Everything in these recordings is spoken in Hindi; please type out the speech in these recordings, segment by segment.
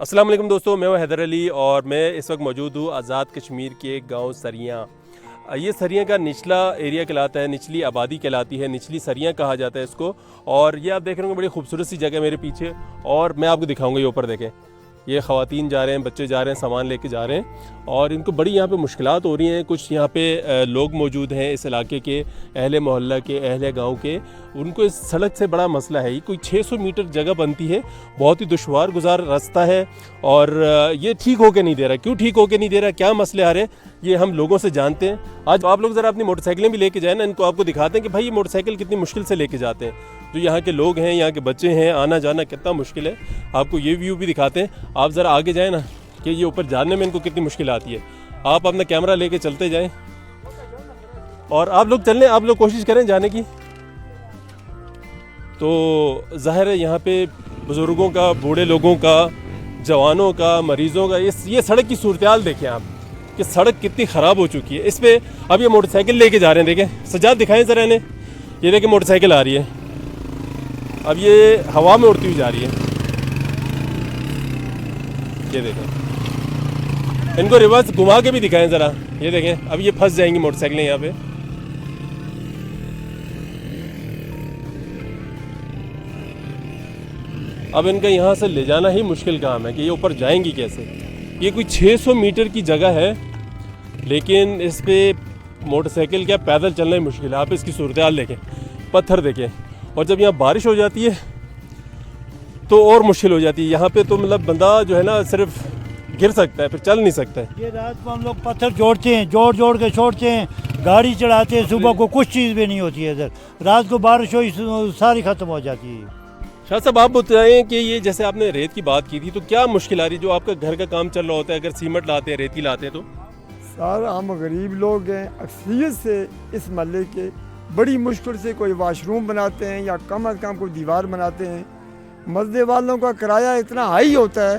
अस्सलाम वालेकुम दोस्तों, मैं हूं हैदर अली और मैं इस वक्त मौजूद हूं आज़ाद कश्मीर के गांव सरियां। ये सरियां का निचला एरिया कहलाता है, निचली आबादी कहलाती है, निचली सरियां कहा जाता है इसको। और ये आप देख रहे होंगे बड़ी खूबसूरत सी जगह मेरे पीछे, और मैं आपको दिखाऊंगा। ये ऊपर देखें, ये ख़वातीन जा रहे हैं, बच्चे जा रहे हैं, सामान लेके जा रहे हैं और इनको बड़ी यहाँ पे मुश्किलात हो रही हैं। कुछ यहाँ पे लोग मौजूद हैं इस इलाके के, अहले मोहल्ला के, अहले गांव के, उनको इस सड़क से बड़ा मसला है। ये कोई 600 मीटर जगह बनती है, बहुत ही दुश्वार गुजार रास्ता है और ये ठीक होके नहीं दे रहा। क्यों ठीक होके नहीं दे रहा, क्या मसले आ रहे हैं, ये हम लोगों से जानते हैं। आज आप लोग ज़रा अपनी मोटरसाइकिलें भी लेके जाए ना, इनको आपको दिखाते हैं कि भाई ये मोटरसाइकिल कितनी मुश्किल से लेके जाते हैं। जो यहाँ के लोग हैं, यहाँ के बच्चे हैं, आना जाना कितना मुश्किल है। आपको ये व्यू भी दिखाते हैं। आप ज़रा आगे जाएँ ना कि ये ऊपर जाने में इनको कितनी मुश्किल आती है। आप अपना कैमरा लेके चलते जाएँ और आप लोग चलें, आप लोग कोशिश करें जाने की। तो ज़ाहिर है यहाँ पे बुज़ुर्गों का, बूढ़े लोगों का, जवानों का, मरीज़ों का, ये सड़क की सूरत देखें आप कि सड़क कितनी ख़राब हो चुकी है। इस पर अब ये मोटरसाइकिल लेके जा रहे हैं, देखें सजाद दिखाएं ज़रा इन्हें। ये देखें मोटरसाइकिल आ रही है, अब ये हवा में उड़ती हुई जा रही है। ये देखें, इनको रिवर्स घुमा के भी दिखाएं ज़रा। ये देखें, अब ये फंस जाएंगी मोटरसाइकिलें यहाँ पे। अब इनका यहाँ से ले जाना ही मुश्किल काम है कि ये ऊपर जाएंगी कैसे। ये कोई 600 मीटर की जगह है, लेकिन इस पर मोटरसाइकिल क्या पैदल चलना ही मुश्किल है। आप इसकी सूरत हाल देखें, पत्थर देखें, और जब यहाँ बारिश हो जाती है तो और मुश्किल हो जाती है। यहाँ पे तो मतलब बंदा जो है ना सिर्फ गिर सकता है, फिर चल नहीं सकता है। ये रात को हम लोग पत्थर जोड़ते हैं, जोड़ के छोड़ते हैं, गाड़ी चढ़ाते हैं, सुबह को कुछ चीज़ भी नहीं होती है इधर। रात को बारिश हो सारी ख़त्म हो जाती है। शाह साहब आप बताएं कि ये जैसे आपने रेत की बात की थी, तो क्या मुश्किल आ रही है? जो आपका घर का काम चल रहा होता है, अगर सीमेंट लाते हैं, रेती लाते हैं, तो सर हम गरीब लोग हैं, अक्सरियत से इस महल्ले के बड़ी मुश्किल से कोई वाशरूम बनाते हैं या कम अज़ कम कोई दीवार बनाते हैं। मस्जिद वालों का किराया इतना हाई होता है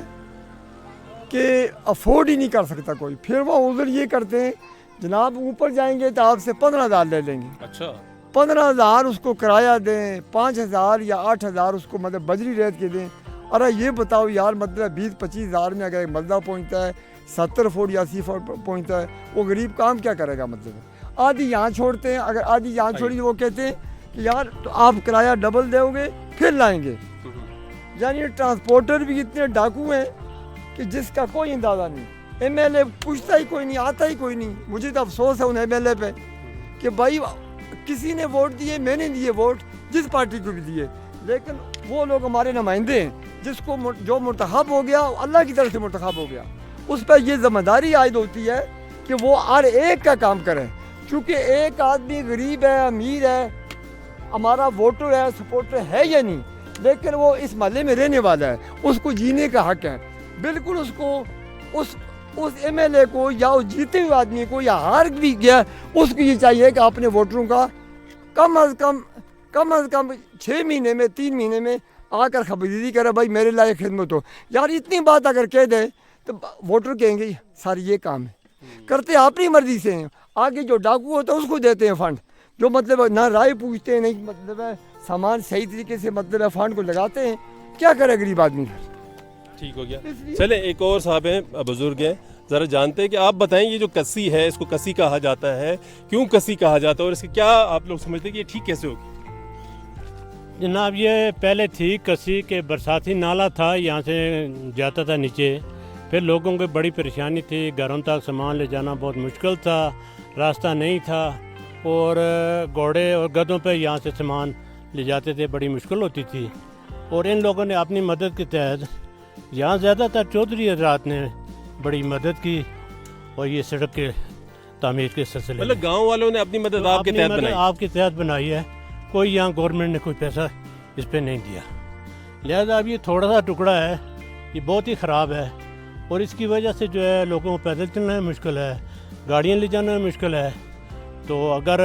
कि अफोर्ड ही नहीं कर सकता कोई। फिर वो उधर ये करते हैं, जनाब ऊपर जाएंगे तो आपसे 15,000 ले लेंगे। अच्छा, 15,000 उसको किराया दें, 5,000 या 8,000 उसको मतलब बजरी रेत के दें। अरे ये बताओ यार, मतलब 20-25 हज़ार में अगर मसला पहुँचता है, 70 फुट या 80 फुट पहुँचता है, वो गरीब काम क्या करेगा? मतलब आधी यहाँ छोड़ते हैं, अगर आधी यहाँ छोड़ी वो कहते हैं कि यार तो आप किराया डबल दोगे फिर लाएंगे। यानी ट्रांसपोर्टर भी इतने डाकू हैं कि जिसका कोई अंदाज़ा नहीं। MLA पूछता ही कोई नहीं, आता ही कोई नहीं। मुझे तो अफसोस है उन MLA पे कि भाई किसी ने वोट दिए, मैंने दिए वोट, जिस पार्टी को भी दिए, लेकिन वो लोग हमारे नुमाइंदे हैं। जिसको जो मुंतखब हो गया, अल्लाह की तरफ से मुंतखब हो गया, उस पर ये जिम्मेदारी आयद होती है कि वो हर एक का काम करे। चूँकि एक आदमी गरीब है, अमीर है, हमारा वोटर है, सपोर्टर है या नहीं, लेकिन वो इस महल्ले में रहने वाला है, उसको जीने का हक है। बिल्कुल उसको उस MLA को या उस जीते हुए आदमी को या हार भी गया, उसको ये चाहिए कि अपने वोटरों का कम अज़ कम 6 महीने में, 3 महीने में आकर खबरदारी करे, भाई मेरे लायक खिदमत हो। यार इतनी बात अगर कह दे तो वोटर कहेंगे सर ये काम है, करते अपनी मर्जी से हैं। आगे जो डाकू होता है उसको देते हैं फंड, जो मतलब ना राय पूछते हैं, नहीं मतलब है सामान सही तरीके से मतलब है फंड को लगाते हैं। क्या करे गरीब आदमी? ठीक हो गया। चले, एक और साहब हैं, बुजुर्ग हैं, ज़रा जानते हैं कि आप बताएं ये जो कसी है, इसको कसी कहा जाता है, क्यों कसी कहा जाता है और इसकी क्या आप लोग समझते हैं कि ये ठीक कैसे होगी? जनाब ये पहले थी कसी के बरसाती नाला था, यहाँ से जाता था नीचे, फिर लोगों को बड़ी परेशानी थी, घरों तक सामान ले जाना बहुत मुश्किल था, रास्ता नहीं था और घोड़े और गधों पे यहाँ से सामान ले जाते थे, बड़ी मुश्किल होती थी। और इन लोगों ने अपनी मदद के तहत, यहाँ ज़्यादातर चौधरी हज़रात ने बड़ी मदद की और ये सड़क के तामीर के सिलसिले मतलब गाँव वालों ने अपनी मदद आपके तहत बनाई है। कोई यहाँ गवर्नमेंट ने कोई पैसा इस पर नहीं दिया। लिहाजा अब ये थोड़ा सा टुकड़ा है, ये बहुत ही ख़राब है और इसकी वजह से जो है लोगों को पैदल चलना मुश्किल है, गाड़ियाँ ले जाना मुश्किल है। तो अगर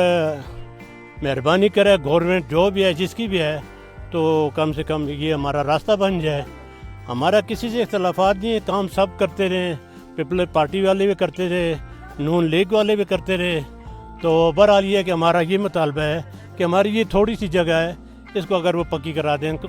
मेहरबानी करे गवर्नमेंट जो भी है, जिसकी भी है, तो कम से कम ये हमारा रास्ता बन जाए। हमारा किसी से इख्तलाफात नहीं है, काम सब करते रहे, पीपल पार्टी वाले भी करते रहे, नून लीग वाले भी करते रहे। तो बहरहाल ये है कि हमारा ये मुतालबा है कि हमारी ये थोड़ी सी जगह है, इसको अगर वो पक्की करा दें तो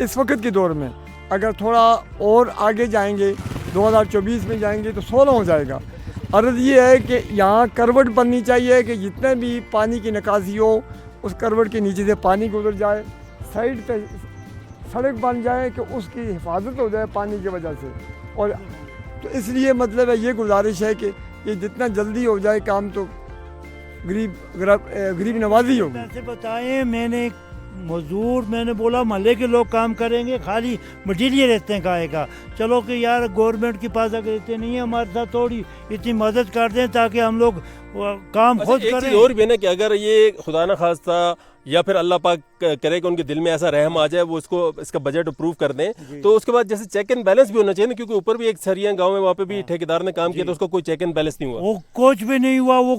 इस वक्त के दौर में। अगर थोड़ा और आगे जाएंगे 2024 में जाएंगे तो 16 हो जाएगा। अर्ज़ ये है कि यहाँ करवट बननी चाहिए कि जितने भी पानी की निकासी हो उस करवट के नीचे से पानी गुजर जाए, साइड पे सड़क बन जाए कि उसकी हिफाजत हो जाए पानी की वजह से। और तो इसलिए मतलब है ये गुजारिश है कि ये जितना जल्दी हो जाए काम तो गरीब नवाजी होगी। पैसे बताएं, मैंने मजदूर, मैंने बोला महल्ले के लोग काम करेंगे, खाली मटीरियल रहते हैं गाय का। चलो कि यार गवर्नमेंट के पास अगर इतने नहीं है, हमारे साथ थोड़ी इतनी मदद कर दें ताकि हम लोग काम खुद एक करें। चीज़ और भी है ना कि अगर ये खुदा न खास्ता या फिर अल्लाह पाक करे कि उनके दिल में ऐसा रहम आ जाए, वो इसका बजट अप्रूव कर दें, तो उसके बाद जैसे चेक एंड बैलेंस भी होना चाहिए ना, क्योंकि ऊपर भी एक सरिया गांव में वहाँ पे भी ठेकेदार ने काम किया तो उसका कोई चेक एंड बैलेंस नहीं हुआ। वो कुछ भी नहीं हुआ, वो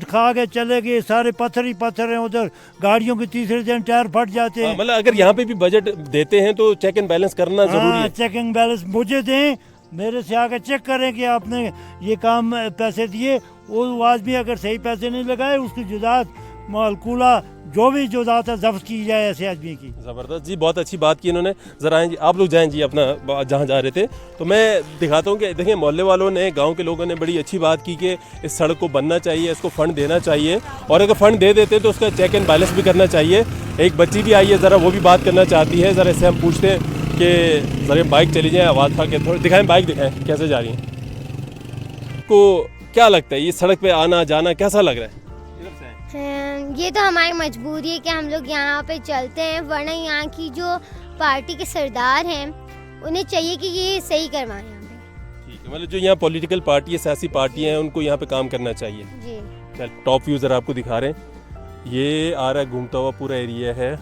खा के चले गए, सारे पत्थर ही पत्थर हैं उधर, गाड़ियों के तीसरे दिन टायर फट जाते हैं। मतलब अगर यहाँ पे भी बजट देते हैं तो चेक एंड बैलेंस करना जरूरी है। चेक एंड बैलेंस मुझे दें, मेरे से आकर चेक करें कि आपने ये काम पैसे दिए। वो आदमी अगर सही पैसे नहीं लगाए उसकी जुदात मालकूला जो भी जुदात है जब्त की जाए ऐसे आदमी की। ज़बरदस्त जी, बहुत अच्छी बात की इन्होंने। ज़रा आएँ जी, आप लोग जाएँ जी अपना जहाँ जा रहे थे, तो मैं दिखाता हूँ कि देखिए मोहल्ले वालों ने, गांव के लोगों ने बड़ी अच्छी बात की कि इस सड़क को बनना चाहिए, इसको फ़ंड देना चाहिए, और अगर फ़ंड दे देते तो उसका चेक एंड बैलेंस भी करना चाहिए। एक बच्ची भी आई है, ज़रा वो भी बात करना चाहती है, ज़रा इससे हम पूछते हैं कि ज़रा बाइक चली जाए, आवाज़ खा के थोड़ा दिखाएँ, बाइक दिखाएँ कैसे जा रही हैं। को क्या लगता है ये सड़क पे आना जाना कैसा लग रहा है? ये तो हमारी मजबूरी है कि हम लोग यहाँ पे चलते हैं, वरना यहाँ की जो पार्टी के सरदार हैं उन्हें चाहिए कि ये सही करवाएं यहाँ पे। ठीक है, मतलब जो यहाँ पॉलिटिकल पार्टी है, सियासी पार्टियाँ हैं, उनको यहाँ पे काम करना चाहिए। जी चल टॉप व्यू ज़रा आपको दिखा रहे हैं, ये आ रहा है घूमता हुआ पूरा एरिया है,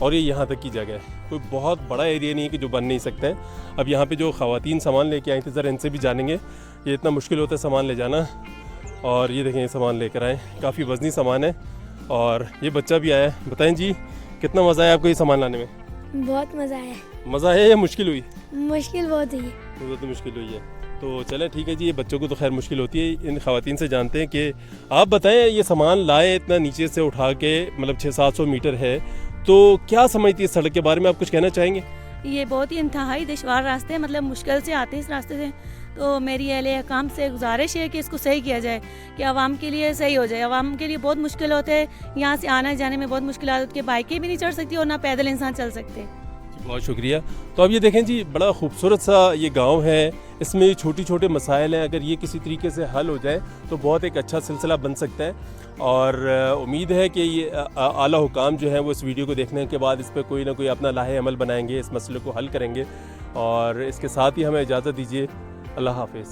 और ये यहाँ तक की जगह है, कोई बहुत बड़ा एरिया नहीं है कि जो बन नहीं सकता है। अब यहाँ पे जो ख़वातीन सामान लेके आई थी, ज़रा इनसे भी जानेंगे, ये इतना मुश्किल होता है सामान ले जाना। और ये देखें, ये सामान लेकर आए, काफ़ी वज़नी सामान है, और ये बच्चा भी आया है। बताएं जी, कितना मज़ा आया आपको ये सामान लाने में? बहुत मज़ा आया। मज़ा है या मुश्किल हुई? मुश्किल बहुत हुई। बहुत तो मुश्किल हुई है। तो चलें ठीक है जी, ये बच्चों को तो खैर मुश्किल होती है। इन ख़वातीन से जानते हैं कि आप बताएं, ये सामान लाए इतना नीचे से उठा के, मतलब 600-700 मीटर है, तो क्या समझती है सड़क के बारे में, आप कुछ कहना चाहेंगे? ये बहुत ही इंतहाई दुश्वार रास्ते हैं, मतलब मुश्किल से आते हैं इस रास्ते से। तो मेरी अहले काम से गुजारिश है कि इसको सही किया जाए, कि आवाम के लिए सही हो जाए। आवाम के लिए बहुत मुश्किल होते हैं, यहाँ से आना जाने में बहुत मुश्किल होती है, बाइकें भी नहीं चढ़ सकती और ना पैदल इंसान चल सकते। बहुत शुक्रिया। तो अब ये देखें जी, बड़ा खूबसूरत सा ये गांव है, इसमें छोटी छोटे मसाइल हैं, अगर ये किसी तरीके से हल हो जाए तो बहुत एक अच्छा सिलसिला बन सकता है। और उम्मीद है कि ये आला हुकाम जो है वो इस वीडियो को देखने के बाद इस पर कोई ना कोई अपना लाहे अमल बनाएंगे, इस मसले को हल करेंगे। और इसके साथ ही हमें इजाज़त दीजिए, अल्लाह हाफ़िज़।